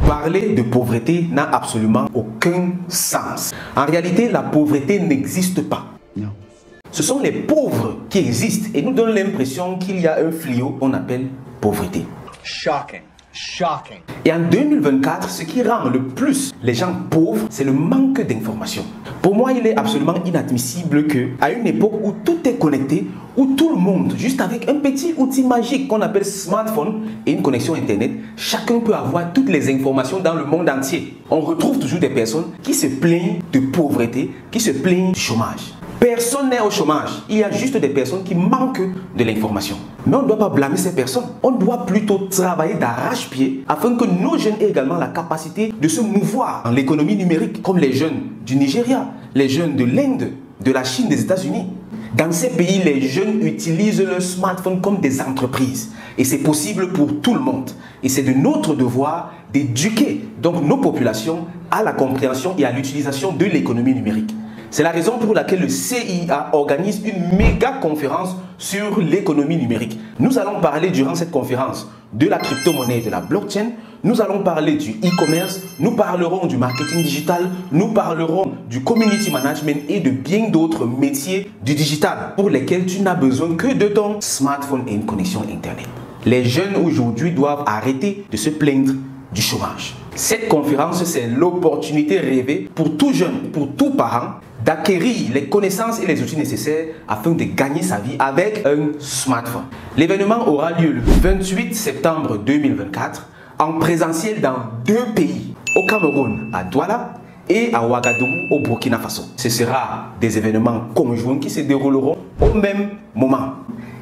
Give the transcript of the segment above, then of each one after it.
Parler de pauvreté n'a absolument aucun sens. En réalité, la pauvreté n'existe pas. Non. Ce sont les pauvres qui existent et nous donnent l'impression qu'il y a un fléau qu'on appelle pauvreté. Shocking. Shocking. Et en 2024, ce qui rend le plus les gens pauvres, c'est le manque d'informations. Pour moi, il est absolument inadmissible qu'à une époque où tout est connecté, où tout le monde, juste avec un petit outil magique qu'on appelle smartphone et une connexion internet, chacun peut avoir toutes les informations dans le monde entier. On retrouve toujours des personnes qui se plaignent de pauvreté, qui se plaignent du chômage. Personne n'est au chômage, il y a juste des personnes qui manquent de l'information. Mais on ne doit pas blâmer ces personnes, on doit plutôt travailler d'arrache-pied afin que nos jeunes aient également la capacité de se mouvoir dans l'économie numérique, comme les jeunes du Nigeria, les jeunes de l'Inde, de la Chine, des États-Unis. Dans ces pays, les jeunes utilisent le smartphone comme des entreprises. Et c'est possible pour tout le monde. Et c'est de notre devoir d'éduquer donc nos populations à la compréhension et à l'utilisation de l'économie numérique. C'est la raison pour laquelle le CIA organise une méga conférence sur l'économie numérique. Nous allons parler durant cette conférence de la crypto-monnaie et de la blockchain. Nous allons parler du e-commerce, nous parlerons du marketing digital, nous parlerons du community management et de bien d'autres métiers du digital pour lesquels tu n'as besoin que de ton smartphone et une connexion internet. Les jeunes aujourd'hui doivent arrêter de se plaindre du chômage. Cette conférence, c'est l'opportunité rêvée pour tout jeune, pour tout parent, d'acquérir les connaissances et les outils nécessaires afin de gagner sa vie avec un smartphone. L'événement aura lieu le 28 septembre 2024 en présentiel dans 2 pays, au Cameroun, à Douala, et à Ouagadougou, au Burkina Faso. Ce sera des événements conjoints qui se dérouleront au même moment.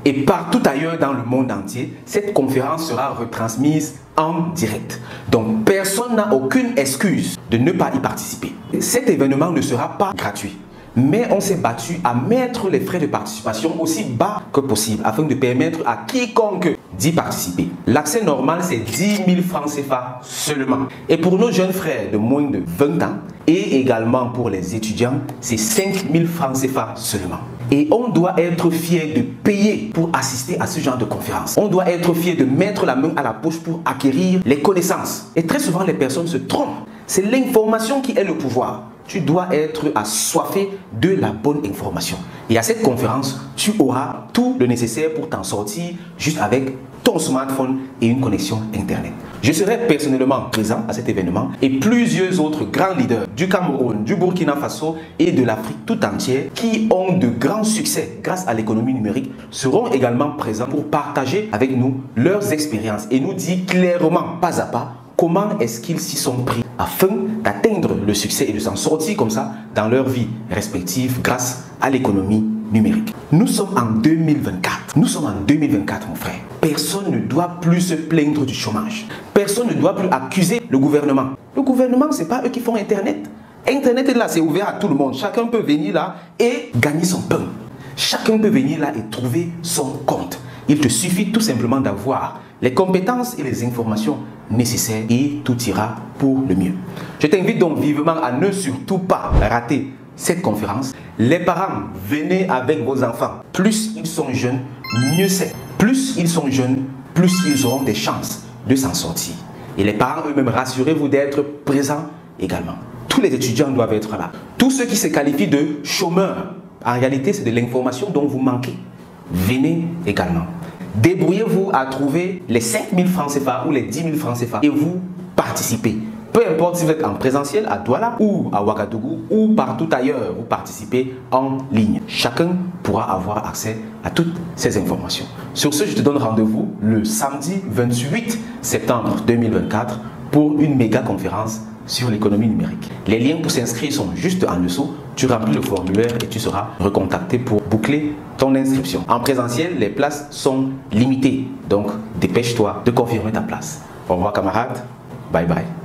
Et partout ailleurs dans le monde entier, cette conférence sera retransmise en direct. Donc personne n'a aucune excuse de ne pas y participer. Cet événement ne sera pas gratuit. Mais on s'est battu à mettre les frais de participation aussi bas que possible afin de permettre à quiconque d'y participer. L'accès normal, c'est 10 000 francs CFA seulement. Et pour nos jeunes frères de moins de 20 ans et également pour les étudiants, c'est 5 000 francs CFA seulement. Et on doit être fier de payer pour assister à ce genre de conférence. On doit être fier de mettre la main à la poche pour acquérir les connaissances. Et très souvent, les personnes se trompent. C'est l'information qui est le pouvoir. Tu dois être assoiffé de la bonne information. Et à cette conférence, tu auras tout le nécessaire pour t'en sortir juste avec ton smartphone et une connexion internet. Je serai personnellement présent à cet événement et plusieurs autres grands leaders du Cameroun, du Burkina Faso et de l'Afrique tout entière qui ont de grands succès grâce à l'économie numérique seront également présents pour partager avec nous leurs expériences et nous dire clairement, pas à pas, comment est-ce qu'ils s'y sont pris afin d'atteindre le succès et de s'en sortir comme ça dans leur vie respective grâce à l'économie numérique. Nous sommes en 2024. Nous sommes en 2024, mon frère. Personne ne doit plus se plaindre du chômage. Personne ne doit plus accuser le gouvernement. Le gouvernement, ce n'est pas eux qui font Internet. Internet est là, c'est ouvert à tout le monde. Chacun peut venir là et gagner son pain. Chacun peut venir là et trouver son compte. Il te suffit tout simplement d'avoir les compétences et les informations nécessaires et tout ira pour le mieux. Je t'invite donc vivement à ne surtout pas rater cette conférence. Les parents, venez avec vos enfants. Plus ils sont jeunes, mieux c'est. Plus ils sont jeunes, plus ils auront des chances de s'en sortir. Et les parents eux-mêmes, rassurez-vous d'être présents également. Tous les étudiants doivent être là. Tous ceux qui se qualifient de chômeurs, en réalité c'est de l'information dont vous manquez. Venez également. Débrouillez-vous à trouver les 5 000 francs CFA ou les 10 000 francs CFA et vous participez. Peu importe si vous êtes en présentiel à Douala ou à Ouagadougou ou partout ailleurs, vous participez en ligne. Chacun pourra avoir accès à toutes ces informations. Sur ce, je te donne rendez-vous le samedi 28 septembre 2024 pour une méga conférence sur l'économie numérique. Les liens pour s'inscrire sont juste en dessous. Tu remplis le formulaire et tu seras recontacté pour boucler ton inscription. En présentiel, les places sont limitées. Donc, dépêche-toi de confirmer ta place. Au revoir camarades. Bye bye.